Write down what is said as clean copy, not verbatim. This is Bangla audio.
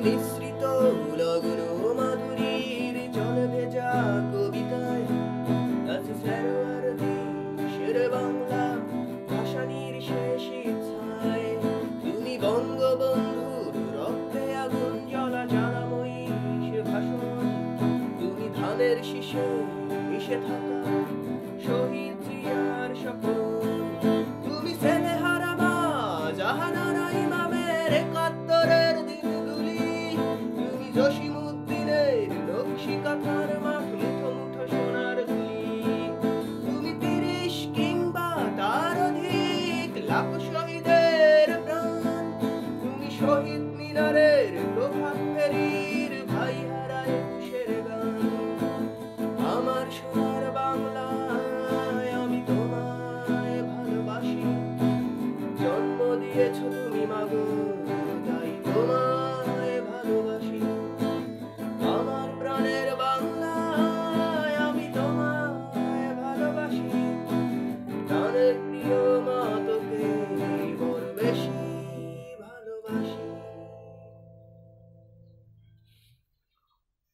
মিশ্রিত লগ্ন মাধুরীর জল ভেজা কবিতায় আছে ফেরোয়ার দেশের বাংলা ভাসানির শেষ ইচ্ছায়। তুমি বঙ্গবন্ধুর রক্তে আগুন জ্বলা জ্বালাময়ী সে ভাষণ, তুমি ধানের শীষে মিশে থাকা শহীদ জিয়ার স্বপন, তুমি ছেলেহারা মা জাহানারা ইমামের একাত্তরের দিনগুলি, তুমি জসিমউদ্দিনের নকশি কাঁথার মাঠ মুঠো মুঠো সোনার তুলি, তুমি ৩০ কিংবা তার অধিক লাখ শহীদের প্রাণ, তুমি শহীদ মিনারের প্রভাত ফেরির ভাই হারায় একুশের গান। আমার সোনার বাংলায় আমি তোমায় ভালোবাসি, জন্ম দিয়েছ তুমি মাগো তাই তোমায় ভালোবাসি। আমার প্রাণের বাংলায় আমি তোমায় ভালোবাসি, প্রাণের প্রিয়